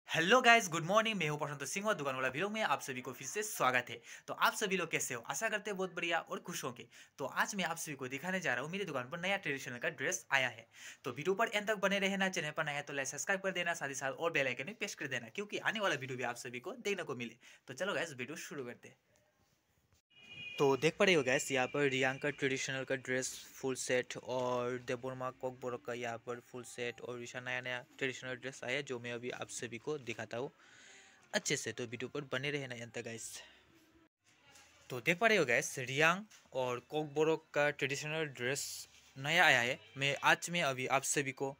Hello guys, good morning. मैं हूं प्रशांत सिंह और दुकान वाला वीडियो में आप सभी को फिर से स्वागत है। तो आप सभी लोग कैसे हो? आशा करते हैं बहुत बढ़िया और खुश होंगे। तो आज मैं आप सभी को दिखाने जा रहा हूं मेरी दुकान पर नया ट्रेडिशनल का ड्रेस आया है। तो वीडियो पर एंड तक बने रहना। चैनल पर नया तो लाइक सब्सक्राइब कर देना, साथ ही साथ और बेल आइकन में प्रेस कर देना क्योंकि आने वाला वीडियो भी आप सभी को देखने को मिले। तो चलो गाइस, वीडियो शुरू करते हैं। तो देख पा रहे हो गैस, यहाँ पर रियांग का ट्रेडिशनल का ड्रेस फुल सेट और देबोरमा कोकबोरो का यहाँ पर फुल सेट और ऋषा नया नया ट्रेडिशनल ड्रेस आया जो मैं अभी आप सभी को दिखाता हूँ अच्छे से। तो वीडियो पर बने रहे ना अंत गाइस। तो देख पा रहे हो गैस, रियांग और कोकबोरो का ट्रेडिशनल ड्रेस नया आया है। मैं अभी आप सभी को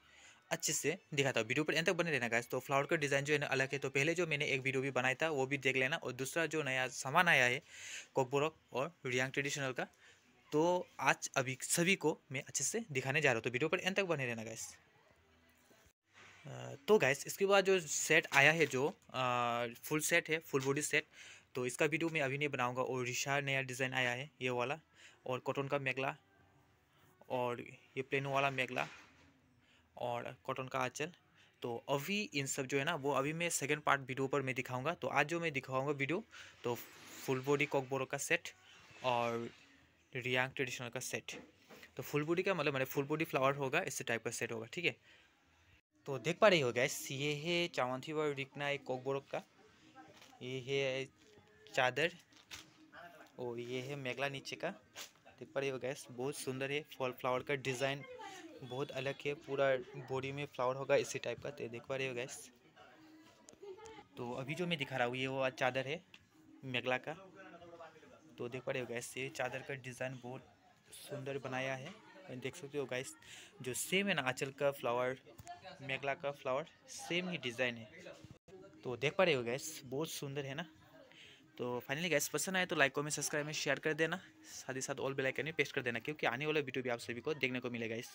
अच्छे से दिखाता हूँ। वीडियो पर एंड तक बने रहना गाइस। तो फ्लावर का डिज़ाइन जो है ना अलग है। तो पहले जो मैंने एक वीडियो भी बनाया था वो भी देख लेना। और दूसरा जो नया सामान आया है कोकबोरो और रियांग ट्रेडिशनल का, तो आज अभी सभी को मैं अच्छे से दिखाने जा रहा हूँ। तो वीडियो पर एंड तक बने रहना गाइस। तो गाइस, इसके बाद जो सेट आया है जो फुल सेट है, फुल बॉडी सेट, तो इसका वीडियो मैं अभी नहीं बनाऊंगा। और रिशा नया डिज़ाइन आया है ये वाला, और कॉटन का मेगला, और ये प्लेन वाला मेगला, और कॉटन का आंचल। तो अभी इन सब जो है ना वो अभी मैं सेकंड पार्ट वीडियो पर मैं दिखाऊंगा। तो आज जो मैं दिखाऊंगा वीडियो, तो फुल बॉडी कॉकबोरो का सेट और रियांग ट्रेडिशनल का सेट। तो फुल बॉडी का मतलब फुल बॉडी फ्लावर होगा, इस टाइप का सेट होगा, ठीक है। तो देख पा रही हो गैस, ये है चावंथी व रिकना एक कोकबोरो का, ये है चादर, और ये है मेगला नीचे का। देख पा रही हो गैस, बहुत सुंदर है। फॉल फ्लावर का डिज़ाइन बहुत अलग है, पूरा बॉडी में फ्लावर होगा इसी टाइप का। तो देख पा रही हो गैस। तो अभी जो मैं दिखा रहा हूँ ये वो चादर है मेगला का। तो देख पा रहे हो गैस, ये चादर का डिज़ाइन बहुत सुंदर बनाया है। देख सकते हो गैस, जो सेम है ना आंचल का फ्लावर, मेगला का फ्लावर सेम ही डिज़ाइन है। तो देख पा रहे हो गैस, बहुत सुंदर है ना। तो फाइनली गैस, पसंद आए तो लाइक कमेंट सब्सक्राइब में शेयर कर देना, साथ ही साथ ऑल बेल आइकन में प्रेस कर देना क्योंकि आने वाला वीडियो भी आप सभी को देखने को मिलेगा गाइस।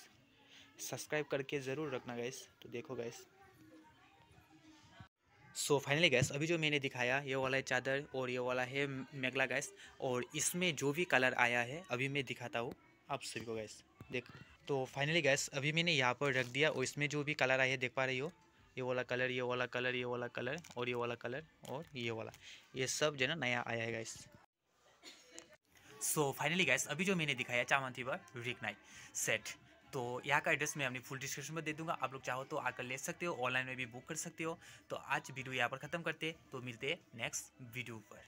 सब्सक्राइब करके ज़रूर रखना गाइस। तो देखो गाइस, सो फाइनली गैस, अभी जो मैंने दिखाया ये वाला है चादर और ये वाला है मेगला गैस। और इसमें जो भी कलर आया है अभी मैं दिखाता हूँ आप सभी को गैस। देख, तो फाइनली गैस अभी मैंने यहाँ पर रख दिया और इसमें जो भी कलर आया है देख पा रही हो, ये वाला कलर, ये वाला कलर, ये वाला कलर, और ये वाला कलर, और ये वाला, ये सब जो है ना नया आया है गैस। सो फाइनली गैस, अभी जो मैंने दिखाया चावंती व रिक नाइट सेट, तो यहाँ का एड्रेस मैं अपनी फुल डिस्क्रिप्शन में दे दूंगा। आप लोग चाहो तो आकर ले सकते हो, ऑनलाइन में भी बुक कर सकते हो। तो आज वीडियो यहाँ पर ख़त्म करते, तो मिलते हैं नेक्स्ट वीडियो पर।